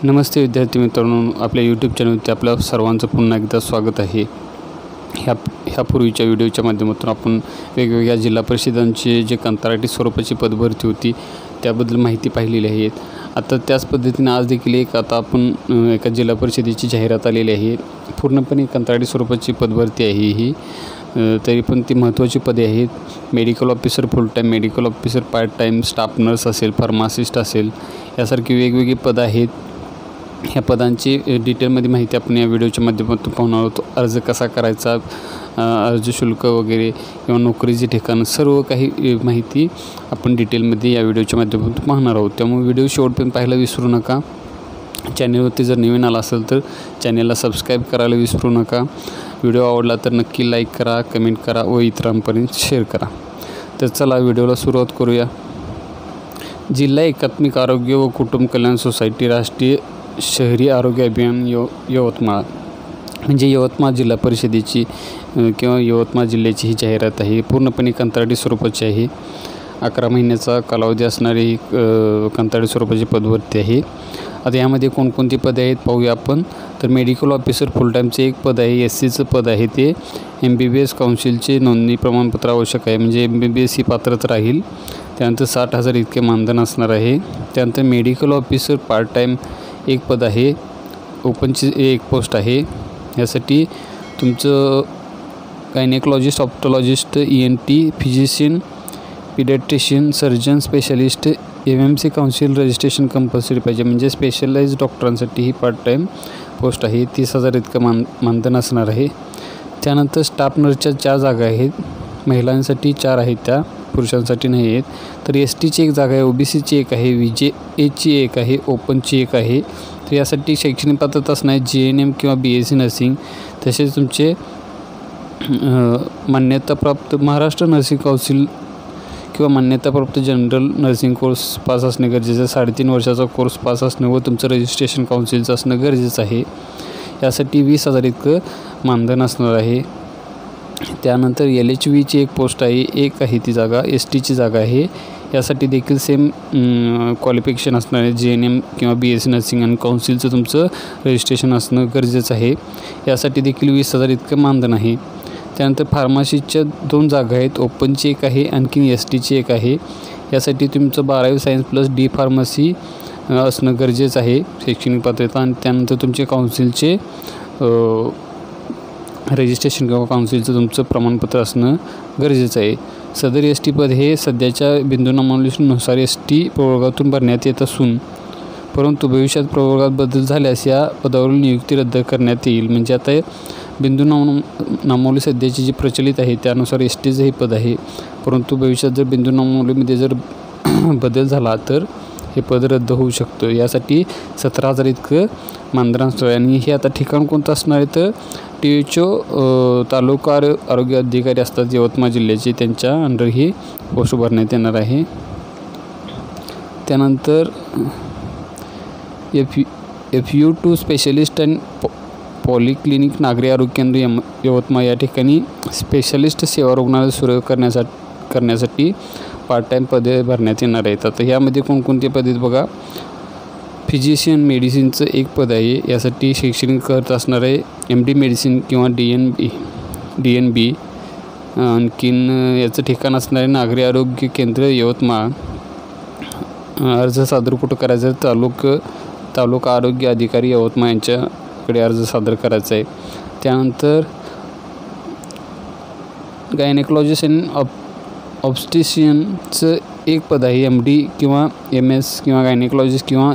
नमस्ते विद्यार्थी मित्रांनो, आपल्या यूट्यूब चॅनलवरती आपल्या सर्वांचं पुन्हा एकदा स्वागत आहे। ह्यापूर्वीच्या व्हिडिओच्या माध्यमातून आपण वेगवेगळ्या जिल्हा परिषदांची जे कंत्राटी स्वरूपाची पदभरती होती त्याबद्दल माहिती पाहिलेली आहे। आता त्याच पद्धतीने आज देखील आपण एका जिल्हा परिषदेची जाहिरात आलेली आहे। पूर्णपणे कंत्राटी स्वरूपाची पदभरती आहे ही, तरी पण ती महत्त्वाची पदे आहेत। मेडिकल ऑफिसर फुल time, medical officer part time, staff nurse असेल, फार्मासिस्ट असेल, यासारखी वेगवेगळी पदं आहेत। ह्या पदांची डिटेलमध्ये माहिती आपण या व्हिडिओच्या माध्यमातून पाहणार आहोत। अर्ज कसा करायचा, अर्ज शुल्क वगैरे किंवा नोकरीचे ठिकाण, सर्व काही माहिती आपण डिटेलमध्ये या व्हिडिओच्या माध्यमातून पाहणार आहोत। त्यामुळे व्हिडिओ शेवटपर्यंत पाहायला विसरू नका। चॅनलवरती जर नवीन आला असेल तर चॅनलला सबस्क्राईब करायला विसरू नका। व्हिडिओ आवडला तर नक्की लाईक करा, कमेंट करा व इतरांपर्यंत शेअर करा। तर चला व्हिडिओला सुरुवात करूया। जिल्हा एकात्मिक आरोग्य व कुटुंब कल्याण सोसायटी, राष्ट्रीय शहरी आरोग्य अभियान यवतमाळ, म्हणजे यवतमाळ जिल्हा परिषदेची किंवा यवतमाळ जिल्ह्याची ही जाहिरात आहे। पूर्णपणे कंत्राटी स्वरूपाची आहे। 11 महिन्याचा कालावधी असणारी ही कंत्राटी स्वरूपाची पदभरती आहे। आता यामध्ये कोणकोणती पदे आहेत पाहूया आपण। तर मेडिकल ऑफिसर फुल टाईमचे एक पद आहे, SCचं पद आहे, ते MBBS काउन्सिलचे नोंदणी प्रमाणपत्र आवश्यक आहे, म्हणजे MBBS ही पात्रता राहील। त्यानंतर 60,000 इतके मानधन असणार आहे। त्यानंतर मेडिकल ऑफिसर पार्ट टाईम एक पद आहे, ओपनची एक पोस्ट आहे। यासाठी तुमचं gynaecologist, ophthalmologist, ENT, physician, paediatrician, surgeon, specialist, MMC council registration compulsory पाहिजे, म्हणजे स्पेशलाइज डॉक्टरांसाठी ही पार्ट टाईम पोस्ट आहे। 30,000 इतकं मानधन असणार आहे। त्यानंतर स्टाफ नर्सच्या 4 जागा आहेत, महिलांसाठी 4 आहेत, त्या पुरुषांसाठी नाही आहेत। तर STची एक जागा आहे, OBCची एक आहे, VJAची एक आहे, ओपनची एक आहे। तर यासाठी शैक्षणिक पात्रता असणार आहे JNM किंवा BSc नर्सिंग। तसेच तुमचे मान्यताप्राप्त महाराष्ट्र नर्सिंग काउन्सिल किंवा मान्यताप्राप्त जनरल नर्सिंग कोर्स पास असणे गरजेचं आहे। 3.5 वर्षाचा कोर्स पास असणं व तुमचं रजिस्ट्रेशन काउन्सिलचं असणं गरजेचं आहे। यासाठी 20,000 इतकं मानधन असणार आहे। त्यानंतर LHVची एक पोस्ट आहे, एक आहे ती जागा, STची जागा आहे। यासाठी देखील सेम क्वालिफिकेशन असणार आहे, JNM किंवा BSc नर्सिंग आणि काउन्सिलचं तुमचं रजिस्ट्रेशन असणं गरजेचं आहे। यासाठी देखील 20,000 इतकं मानधन आहे। त्यानंतर फार्मसीच्या 2 जागा आहेत, ओपनची एक आहे, आणखी STची एक आहे। यासाठी तुमचं 12वी सायन्स प्लस D फार्मसी असणं गरजेचं आहे, शैक्षणिक पात्रता। आणि त्यानंतर तुमचे काउन्सिलचे रजिस्ट्रेशन किंवा काउन्सिलचं तुमचं प्रमाणपत्र असणं गरजेचं आहे। सदर ST पद हे सध्याच्या बिंदू नमुन्यानुसार ST प्रवर्गातून भरण्यात येत असून, परंतु भविष्यात प्रवर्गात बदल झाल्यास या पदावरील नियुक्ती रद्द करण्यात येईल। म्हणजे आता बिंदू नामावली सध्याची जी प्रचलित आहे त्यानुसार STचं हे पद आहे, परंतु भविष्यात जर बिंदू नामावलीमध्ये जर बदल झाला तर हे पद रद्द होऊ शकतं। यासाठी 17,000 इतकं मानधन असणार आहे। आणि हे आता ठिकाण कोणतं असणार आहे तर THO तालुका आरोग्य अधिकारी असतात यवतमाळ जिल्ह्याचे, त्यांच्या अंडर ही पोस्ट भरण्यात येणार आहे। त्यानंतर FU2 स्पेशलिस्ट अँड पॉलिक्लिनिक नागरी आरोग्य केंद्र यवतमाळ, या ठिकाणी स्पेशलिस्ट सेवा रुग्णालय सुरू करण्यासाठी पार्ट टाईम पदे भरण्यात येणार आहेत। आता यामध्ये कोणकोणती पदे आहेत बघा। फिजिशियन मेडिसिनचं एक पद आहे, यासाठी शैक्षणिक अर्थ असणार आहे MD मेडिसिन किंवा DNB। आणखीन याचं ठिकाण असणार आहे नागरी आरोग्य केंद्र यवतमाळ। अर्ज सादर कुठं करायचं तर तालुका आरोग्य अधिकारी यवतमाळ यांच्याकडे अर्ज सादर करायचा आहे। त्यानंतर गायनेकॉलॉजिस्ट अँड ऑब्स्टिशियनचं एक पद आहे, MD किंवा MS किंवा गायनेकॉलॉजिस्ट किंवा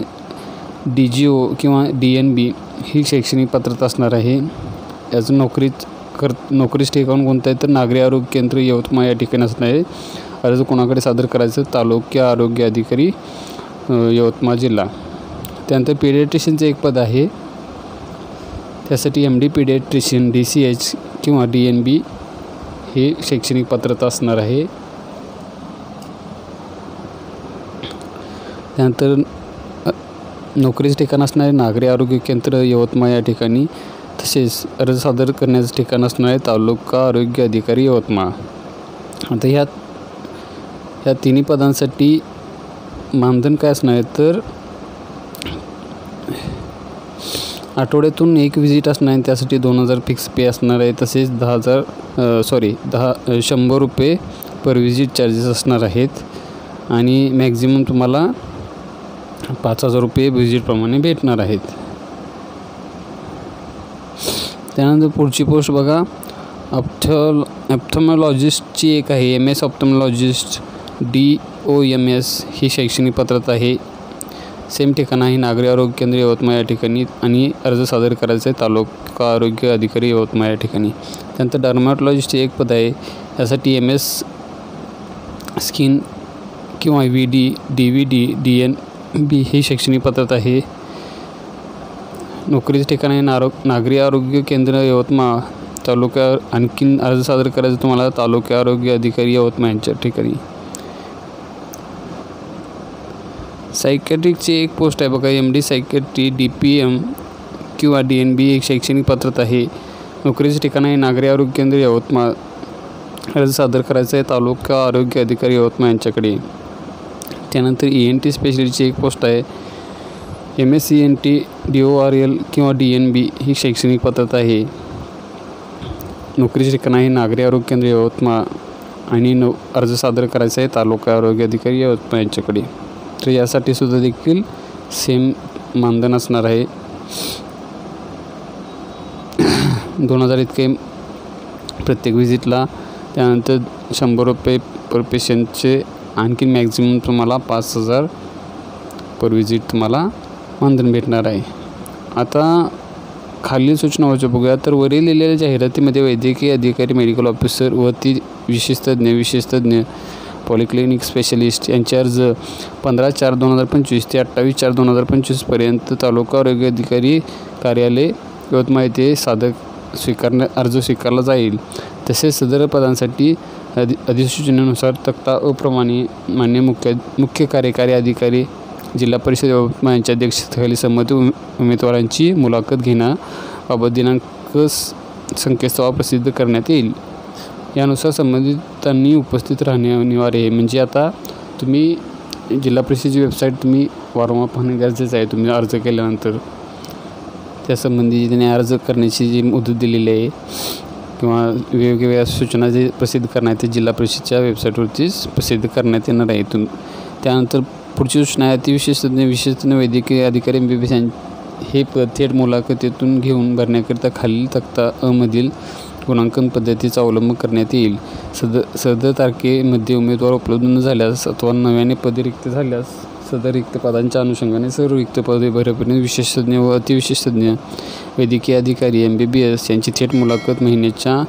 DGO किंवा DNB ही शैक्षणिक पात्रता असणार आहे। याचं नोकरीचं ठिकाण कोणतं आहे तर नागरी आरोग्य केंद्र यवतमाळ या ठिकाणी असणार आहे। अर्ज कोणाकडे सादर करायचं, तालुका आरोग्य अधिकारी यवतमाळ जिल्हा। त्यानंतर पीडियाट्रिशियनचं एक पद आहे, त्यासाठी MD पीडियाट्रिशियन DCH किंवा DNB हे शैक्षणिक पात्रता असणार आहे। त्यानंतर नोकरीचं ठिकाण असणार आहे नागरी आरोग्य केंद्र यवतमाळ या ठिकाणी। तसेच अर्ज सादर करण्याचं ठिकाण असणार आहे तालुका आरोग्य अधिकारी यवतमाळ। आता ह्या तिन्ही पदांसाठी मानधन काय असणार आहे तर आठवड्यातून एक व्हिजिट असणार आहे, त्यासाठी 2000 फिक्स पे असणार आहे. तसेच 100 रुपये पर व्हिजिट चार्जेस असणार आहेत आणि मॅक्झिमम तुम्हाला 5000 रुपये व्हिजिटप्रमाणे भेटणार आहेत. त्यानंतर पुढची पोस्ट बघा, ऑप्थॉल्मॉलॉजिस्टची एक आहे. MS ऑप्थॉल्मॉलॉजिस्ट DOMS ही शैक्षणिक पात्रता आहे. सेम ठिकाण आहे नागरी आरोग्य केंद्र यवतमाळ या ठिकाणी आणि अर्ज सादर करायचा आहे तालुका आरोग्य अधिकारी यवतमाळ या ठिकाणी. त्यानंतर डर्मॅटॉलॉजिस्टचे एक पद आहे. यासाठी MS स्किन किंवा VD DVD DNB ही शैक्षणिक पात्रता आहे. नोकरीचे ठिकाण आहे नागरी आरोग्य केंद्र यवतमाळ तालुका. आणखीन अर्ज सादर करायचा तुम्हाला तालुका आरोग्य अधिकारी यवतमाळ यांच्या ठिकाणी. सायकॅट्रिकची एक पोस्ट आहे बघा, MD सायकॅट्री DPM किंवा DNB एक शैक्षणिक पात्रता आहे. नोकरीचे ठिकाण आहे नागरी आरोग्य केंद्र यवतमाळ. अर्ज सादर करायचा आहे तालुका आरोग्य अधिकारी यवतमाळ यांच्याकडे. त्यानंतर ENT स्पेशलिस्टची एक पोस्ट आहे. MS ENT DORL किंवा DNB ही शैक्षणिक पात्रता आहे. नोकरीचे ठिकाण आहे नागरी आरोग्य केंद्र यवतमाळ आणि अर्ज सादर करायचा आहे तालुका आरोग्य अधिकारी यवतमाळ यांच्याकडे. तर यासाठी सुद्धा देखील सेम मानधन असणार आहे. 2000 इतके प्रत्येक व्हिजिटला. त्यानंतर 100 रुपये पर पेशंटचे आणखी मॅक्झिमम तुम्हाला 5000 पर व्हिजिट तुम्हाला मानधन भेटणार आहे. आता खालील सूचना वाचा बघूया. तर वरील लिहिलेल्या जाहिरातीमध्ये वैद्यकीय अधिकारी मेडिकल ऑफिसर व ती विशेषतज्ञ पॉलिक्लिनिक स्पेशलिस्ट यांचे अर्ज 15/4/2025 ते 28/4/2025 पर्यंत तालुका आरोग्य अधिकारी कार्यालय यवतमाळ येथे अर्ज स्वीकारला जाईल. तसेच सदर पदांसाठी अधिसूचनेनुसार तक्ता अप्रमाणे मान्य मुख्य कार्यकारी अधिकारी जिल्हा परिषद यवतमाळ यांच्या अध्यक्षतेखाली संबंधित उमेदवारांची मुलाखत घेण्याबाबत दिनांक संकेतस्थळ प्रसिद्ध करण्यात येईल. यानुसार संबंधितांनी उपस्थित राहणे अनिवार्य आहे. म्हणजे आता तुम्ही जिल्हा परिषदेची वेबसाईट तुम्ही वारंवार पाहणे गरजेचं आहे. तुम्ही अर्ज केल्यानंतर त्यासंबंधी त्यांनी अर्ज करण्याची जी मुदत दिलेली आहे किंवा वेगवेगळ्या सूचना जे प्रसिद्ध करण्यात ते जिल्हा परिषदेच्या वेबसाईटवरतीच प्रसिद्ध करण्यात येणार आहे. त्यानंतर पुढची सूचना आहे विशेषतज्ञ वैद्यकीय अधिकारी MBBS हे पद थेट मुलाखतीतून घेऊन भरण्याकरिता खालील तक्ता अ मधील गुणांकन पद्धतीचा अवलंब करण्यात येईल. सदर तारखेमध्ये उमेदवार उपलब्ध न झाल्यास अथवा नव्याने पदे रिक्त झाल्यास सदर रिक्त पदांच्या अनुषंगाने सर्व रिक्त पदे भरेपर्यंत विशेषज्ञ व अतिविशेषज्ञ वैद्यकीय अधिकारी MBBS यांची थेट मुलाखत महिन्याच्या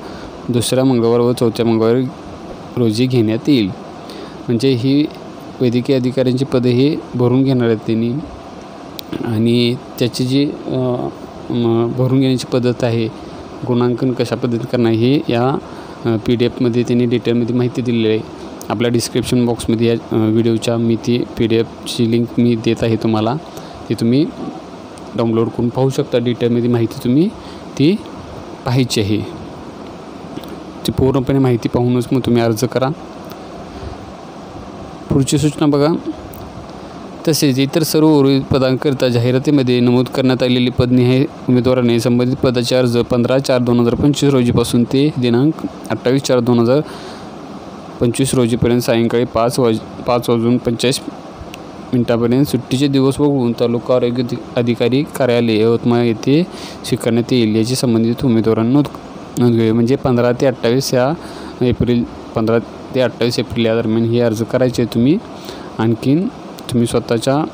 2ऱ्या मंगळवार व 4थ्या मंगळवारी रोजी घेण्यात येईल. म्हणजे ही वैद्यकीय अधिकाऱ्यांची पदे हे भरून घेणार आहेत त्यांनी आणि त्याची जी भरून घेण्याची पद्धत आहे गुणांकन कशा पद्धतीने करणार हे या PDF त्यांनी डिटेलमध्ये माहिती दिलेली आहे. आपल्या डिस्क्रिप्शन बॉक्समध्ये या व्हिडिओच्या मी ती PDFची लिंक मी देत आहे तुम्हाला. ती तुम्ही डाउनलोड करून पाहू शकता. डिटेलमध्ये माहिती तुम्ही ती पाहायची आहे. ती पूर्णपणे माहिती पाहूनच मग तुम्ही अर्ज करा. पुढची सूचना बघा. तसेच इतर सर्व उर्वरित पदांकरिता जाहिरातीमध्ये नमूद करण्यात आलेली पदनिहाय उमेदवाराने संबंधित पदाचे अर्ज 15/4/2025 रोजीपासून ते दिनांक 28/4/2025 रोजीपर्यंत सायंकाळी 5:45 सुट्टीचे दिवस वगळून तालुका आरोग्य अधिकारी कार्यालय यवतमाळ येथे स्वीकारण्यात येईल. याची संबंधित उमेदवारांना नोंद घ्यावी. म्हणजे 15 ते 28 एप्रिल या दरम्यान हे अर्ज करायचे तुम्ही. आणखीन तुम्ही स्वतःच्या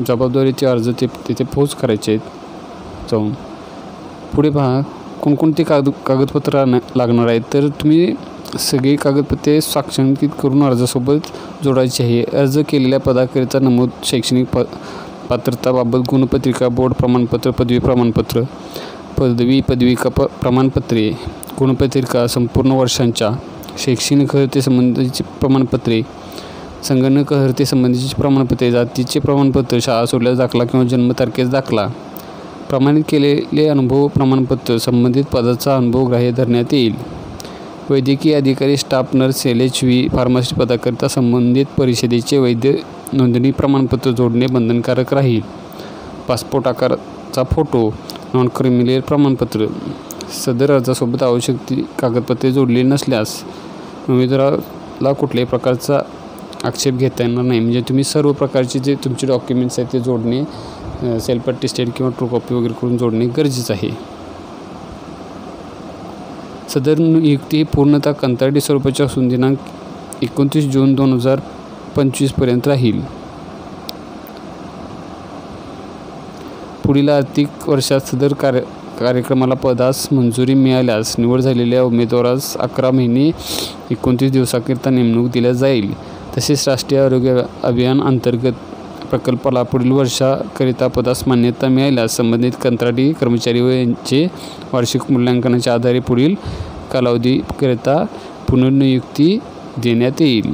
जबाबदारीचे अर्ज तिथे पोच करायचे आहेत जाऊन. पुढे पहा कोणकोणती कागदपत्र लागणार आहेत. तर तुम्ही सगळी कागदपत्रे साक्षांकित करून अर्जासोबत जोडायची आहे. अर्ज केलेल्या पदाकरिता नमूद शैक्षणिक पात्रताबाबत गुणपत्रिका, बोर्ड प्रमाणपत्र, पदवी प्रमाणपत्र, पदविका प्रमाणपत्रे, गुणपत्रिका, संपूर्ण वर्षांच्या शैक्षणिक अर्हते संबंधीची प्रमाणपत्रे, संगणक अर्हते संबंधीची प्रमाणपत्रे, जातीचे प्रमाणपत्र, शाळा सोडल्याचा दाखला किंवा जन्मतारखेचा दाखला, प्रमाणित केलेले अनुभव प्रमाणपत्र, संबंधित पदाचा अनुभव ग्राह्य धरण्यात येईल. वैद्यकीय अधिकारी, स्टाफ नर्स, LHV, फार्मासिस्ट पदाकरिता संबंधित परिषदेचे वैद्य नोंदणी प्रमाणपत्र जोडणे बंधनकारक राहील. पासपोर्ट आकार चा फोटो, नॉन क्रिमिनल प्रमाणपत्र. सदर अर्जासोबत आवश्यक ती कागदपत्रे जोडली नसल्यास उमेदवाराला कुठल्याही प्रकारचा आक्षेप घेता येणार नाही. म्हणजे तुम्ही सर्व प्रकारचे जे तुमचे डॉक्युमेंट्स आहेत ते जोडणे, सेल्फ अटेस्टेड किंवा ट्रू कॉपी वगैरे करून जोडणे गरजेचं आहे. सदर नियुक्ती पूर्णतः कंत्राटी स्वरूपाची असून दिनांक 29 जून 2025 पर्यंत राहील. पुढील आर्थिक वर्षात सदर कार्यक्रमाला पदास मंजुरी मिळाल्यास निवड झालेल्या उमेदवारास 11 महिने 29 दिवसाकरिता नेमणूक दिल्या जाईल. तसेच राष्ट्रीय आरोग्य अभियान अंतर्गत प्रकल्पाला पुढील वर्षाकरिता पदास मान्यता मिळाल्यास संबंधित कंत्राटी कर्मचारी व यांचे वार्षिक मूल्यांकनाच्या आधारे पुढील कालावधीकरिता पुनर्नियुक्ती देण्यात येईल.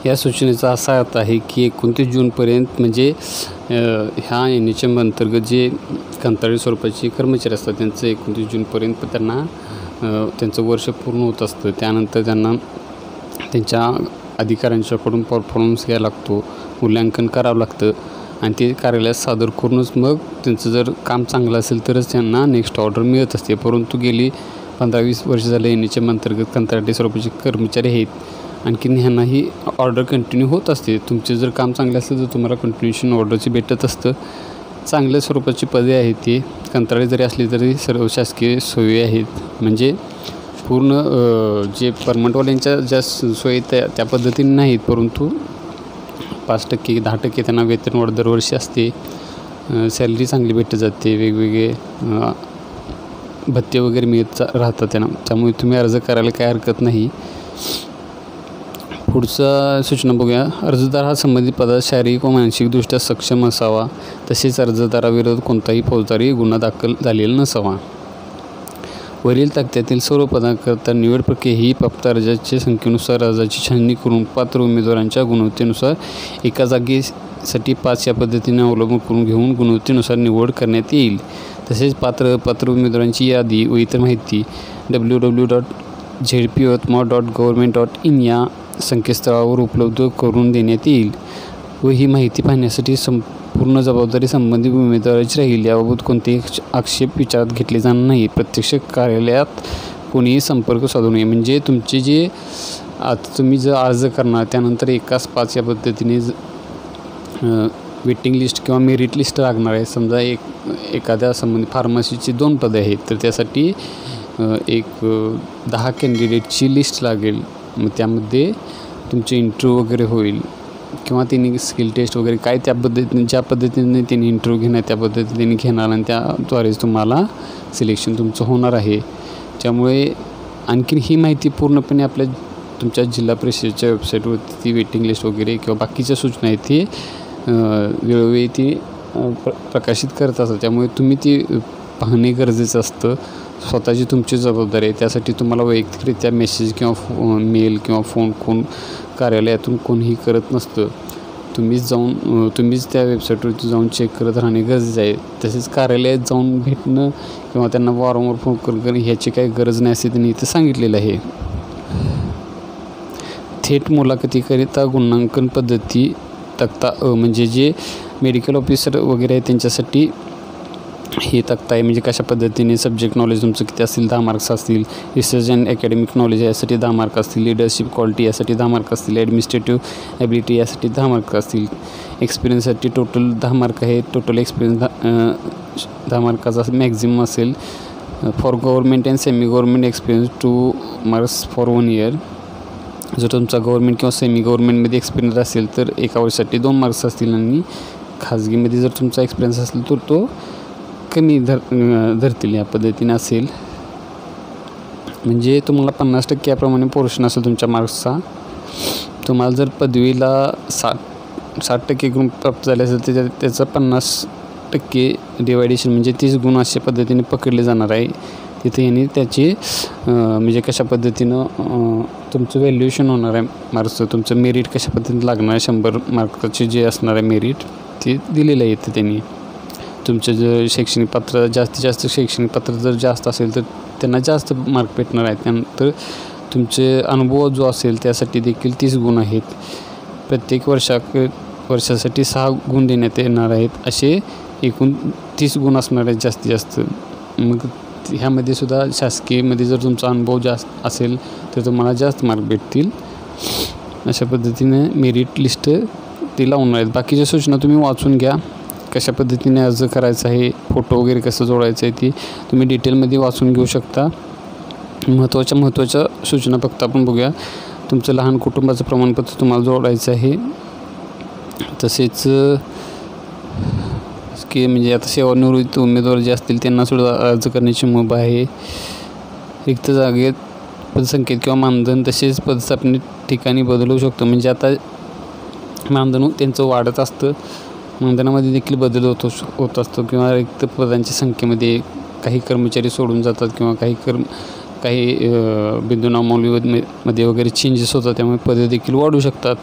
या सूचनेचा असा अर्थ आहे की 29 जूनपर्यंत म्हणजे ह्या NHM अंतर्गत जे कंत्राटी स्वरूपाचे कर्मचारी असतात त्यांचं 29 जूनपर्यंत त्यांना त्यांचं वर्ष पूर्ण होत असतं. त्यानंतर त्यांना त्यांच्या अधिकाऱ्यांच्याकडून परफॉर्मन्स घ्यायला लागतो, मूल्यांकन करावं लागतं आणि ते कार्यालयात सादर करूनच मग त्यांचं जर काम चांगलं असेल तरच त्यांना नेक्स्ट ऑर्डर मिळत असते. परंतु गेली 15-20 वर्ष झाले NHM अंतर्गत कंत्राटी स्वरूपाचे कर्मचारी आहेत. आणखीन ह्यांना ही ऑर्डर कंटिन्यू होत असते. तुमचे जर काम चांगले असेल तर तुम्हाला कंटिन्युएशन ऑर्डरची भेटत असतं. चांगल्या स्वरूपाची पदे आहेत, ती कंत्राटी जरी असली तरी सर्व शासकीय सोयी आहेत. म्हणजे पूर्ण जे परमनंटवाल्यांच्या ज्या सोयी त्या पद्धतीने नाहीत, परंतु 5% 10% त्यांना वेतनवाढ दरवर्षी असते. सॅलरी चांगली भेटत जाते, वेगवेगळे भत्ते वगैरे मिळत राहतात त्यांना. त्यामुळे तुम्ही अर्ज करायला काही हरकत नाही. पुढचा सूचना बघूया. अर्जदार हा संबंधित पदात शारीरिक व मानसिकदृष्ट्या सक्षम असावा. तसेच अर्जदाराविरोधात कोणताही फौजदारी गुन्हा दाखल झालेला नसावा. वरील तक्त्यातील सर्व पदांकरता निवड प्रक्रिया ही प्राप्त अर्जाच्या संख्येनुसार अर्जाची छाननी करून पात्र उमेदवारांच्या गुणवत्तेनुसार एका जागेसाठी 5 या पद्धतीने अवलंबन करून घेऊन गुणवत्तेनुसार निवड करण्यात येईल. तसेच पात्र उमेदवारांची यादी व इतर माहिती www.zpyavatmal.government.in या संकेतस्थळावर उपलब्ध करून देण्यात येईल व ही माहिती पाहण्यासाठी पूर्ण जबाबदारी संबंधित उमेदवाराची राहील. याबाबत कोणतेही आक्षेप विचारात घेतले जाणार नाही. प्रत्यक्ष कार्यालयात कोणीही संपर्क साधू नये. म्हणजे तुमचे जे आता तुम्ही जर अर्ज करणार त्यानंतर 1-5 या पद्धतीने वेटिंग लिस्ट किंवा मेरिट लिस्ट लागणार आहे. समजा एखाद्या संबंधित फार्मसीची 2 पदे आहेत तर त्यासाठी 10 कॅन्डिडेटची लिस्ट लागेल. मग त्यामध्ये तुमचे इंटरव्ह्यू वगैरे होईल किंवा त्यांनी स्किल टेस्ट वगैरे काय त्या पद्धतीने ज्या पद्धतीने त्यांनी इंटरव्ह्यू घेणार त्या पद्धतीने घेणार आणि त्याद्वारेच तुम्हाला सिलेक्शन तुमचं होणार आहे. त्यामुळे आणखीन ही माहिती पूर्णपणे तुमच्या जिल्हा परिषदेच्या वेबसाईटवरती ती वेटिंग लिस्ट वगैरे किंवा बाकीच्या सूचना आहेत ती वेळोवेळी ती प्रकाशित करत असतात. त्यामुळे तुम्ही ती पाहणे गरजेचं असतं. स्वतःची तुमची जबाबदारी आहे. त्यासाठी तुम्हाला वैयक्तिकरित्या मेसेज किंवा मेल किंवा फोन कार्यालयातून कोणीही करत नसतं. तुम्हीच त्या वेबसाईटवरती जाऊन चेक करत राहणे गरजेचं आहे. तसेच कार्यालयात जाऊन भेटणं किंवा त्यांना वारंवार फोन करणं ह्याची काही गरज नाही असे त्यांनी इथं सांगितलेलं आहे. थेट मुलाखतीकरिता गुणांकन पद्धती तक्ता म्हणजे जे मेडिकल ऑफिसर वगैरे आहे त्यांच्यासाठी हे तक्ता आहे. म्हणजे कशा पद्धतीने सब्जेक्ट नॉलेज तुमचं किती असतील 10 मार्क्स असतील. रिसर्च अँड अकॅडमिक नॉलेज यासाठी 10 मार्क असतील. लिडरशिप क्वालिटी यासाठी 10 मार्क असतील. ॲडमिनिस्ट्रेटिव्ह ॲबिलिटी यासाठी 10 मार्क असतील. एक्सपिरियन्ससाठी टोटल 10 मार्क आहे. टोटल एक्सपिरियन्स 10 मार्काचा मॅक्झिमम असेल. For government and semi government experience 2 marks for 1 year. जर तुमचा गव्हर्मेंट किंवा सेमी गव्हर्मेंटमध्ये एक्सपिरियन्स असेल तर एका वर्षासाठी 2 मार्क्स असतील आणि खाजगीमध्ये जर तुमचा एक्सपिरियन्स असेल तर तो कमी धरतील. या पद्धतीने असेल. म्हणजे तुम्हाला 50% याप्रमाणे पोर्शन असेल तुमच्या मार्क्सचा. तुम्हाला जर पदवीला 60% गुण प्राप्त झाले असेल तर त्याचं 50% डिवायडेशन म्हणजे 30 गुण अशा पद्धतीने पकडले जाणार आहे. तिथे यांनी त्याची म्हणजे कशा पद्धतीनं तुमचं व्हॅल्युएशन होणार आहे मार्क्सचं. तुमचं मेरिट कशा पद्धतीने लागणार आहे 100 मार्काचे जे असणार आहे मेरिट ते दिलेलं आहे इथे त्यांनी. तुमचं जर शैक्षणिक पात्र जास्तीत जास्त शैक्षणिक पात्र जर जास्त असेल तर त्यांना जास्त मार्क भेटणार आहेत. त्यानंतर तुमचे अनुभव जो असेल त्यासाठी देखील 30 गुण आहेत. प्रत्येक वर्षासाठी 6 गुण देण्यात येणार आहेत. असे एकूण 30 गुण असणार आहेत जास्तीत जास्त. मग ह्यामध्ये सुद्धा शासकीयमध्ये जर तुमचा अनुभव जास्त असेल तर तुम्हाला जास्त मार्क भेटतील. अशा पद्धतीने मेरिट लिस्ट ते लावणार आहेत. बाकीच्या सूचना तुम्ही वाचून घ्या. कशा पद्धतीने अर्ज करायचा आहे, फोटो वगैरे कसं जोडायचं आहे ती तुम्ही डिटेलमध्ये वाचून घेऊ शकता. महत्त्वाच्या सूचना फक्त आपण बघूया. तुमचं लहान कुटुंबाचं प्रमाणपत्र तुम्हाला जोडायचं आहे. तसेच की म्हणजे आता सेवानिवृत्त उमेदवार जे असतील त्यांनासुद्धा अर्ज करण्याची मुभा आहे. रिक्त जागेत पदसंख्येत किंवा मानधन तसेच पदस्थापने ठिकाणी बदलू शकतो. म्हणजे आता मानधन त्यांचं वाढत असतं, मानधनामध्ये देखील बदल होत असतो किंवा रिक्त पदांच्या संख्येमध्ये काही कर्मचारी सोडून जातात किंवा काही बिंदूनामावलीमध्ये वगैरे चेंजेस होतात, त्यामुळे पदे देखील वाढू शकतात.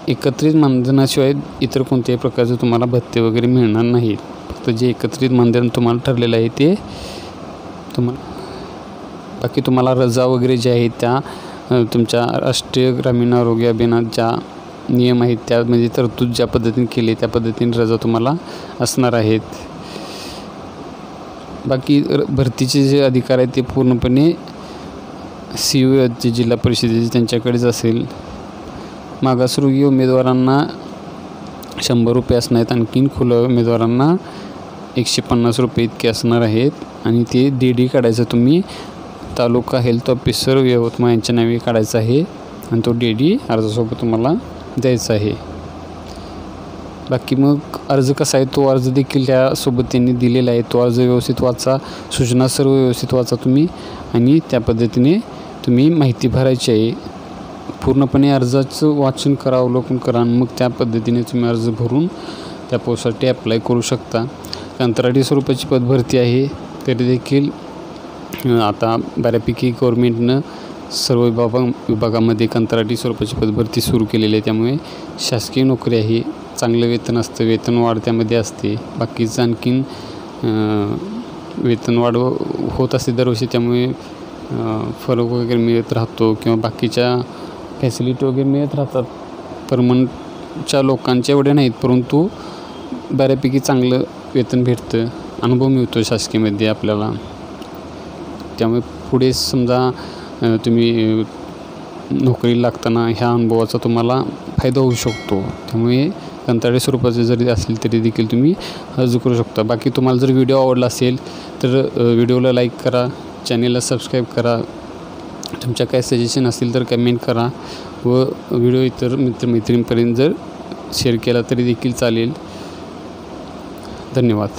एकत्रित मानधनाशिवाय इतर कोणत्याही प्रकारचं तुम्हाला भत्ते वगैरे मिळणार नाहीत. फक्त जे एकत्रित मानधन तुम्हाला ठरलेलं आहे ते बाकी तुम्हाला रजा वगैरे ज्या आहेत त्या तुमच्या राष्ट्रीय ग्रामीण आरोग्य अभियानात ज्या नियम आहेत त्यामध्ये तरतूद ज्या पद्धतीने केली त्या पद्धतीने रजा तुम्हाला असणार आहेत. बाकी भरतीचे जे अधिकार आहेत ते पूर्णपणे CU जे जिल्हा परिषदेचे त्यांच्याकडेच असेल. मागासवर्गीय उमेदवारांना 100 रुपये असणार आहेत. आणखीन खुल्या उमेदवारांना 150 रुपये इतके असणार आहेत. आणि ते DD काढायचं तुम्ही तालुका हेल्थ ऑफिसर यवतमाळ यांच्या नावे काढायचा आहे आणि तो DD अर्जासोबत तुम्हाला द्यायचा आहे. बाकी मग अर्ज कसा आहे तो अर्ज देखील त्यासोबत त्यांनी दिलेला आहे. तो अर्ज व्यवस्थित वाचा, सूचना सर्व व्यवस्थित वाचा तुम्ही आणि त्या पद्धतीने तुम्ही माहिती भरायची आहे. पूर्णपणे अर्जाचं वाचन करा, अवलोकन करा आणि मग त्या पद्धतीने तुम्ही अर्ज भरून त्या पोस्टसाठी अप्लाय करू शकता. कंत्राटी स्वरूपाची पदभरती आहे तरी देखील आता बऱ्यापैकी गव्हर्मेंटनं सर्व विभागामध्ये कंत्राटी स्वरूपाची पदभरती सुरू केलेली आहे. त्यामुळे शासकीय नोकरी आहे, चांगलं वेतन असतं, वेतनवाढ त्यामध्ये असते. बाकीचं आणखीन वेतनवाढ होत असते दरवर्षी, त्यामुळे फरक वगैरे मिळत राहतो किंवा बाकीच्या फॅसिलिटी वगैरे मिळत राहतात. परमनंटच्या लोकांच्या एवढ्या नाहीत, परंतु बऱ्यापैकी चांगलं वेतन भेटतं, अनुभव मिळतो शासकीयमध्ये आपल्याला. त्यामुळे पुढे समजा तुम्ही नोकरीला लागताना ह्या अनुभवाचा तुम्हाला फायदा होऊ शकतो. त्यामुळे कंत्राटी स्वरूपाचे जरी असतील तरी देखील तुम्ही अर्ज करू शकता. बाकी तुम्हाला जर व्हिडिओ आवडला असेल तर व्हिडिओला लाईक करा, चॅनेलला सबस्क्राईब करा. तुमच्या काय सजेशन असतील तर कमेंट करा व व्हिडिओ इतर मित्रमैत्रिणींपर्यंत जर शेअर केला तरी देखील चालेल. धन्यवाद.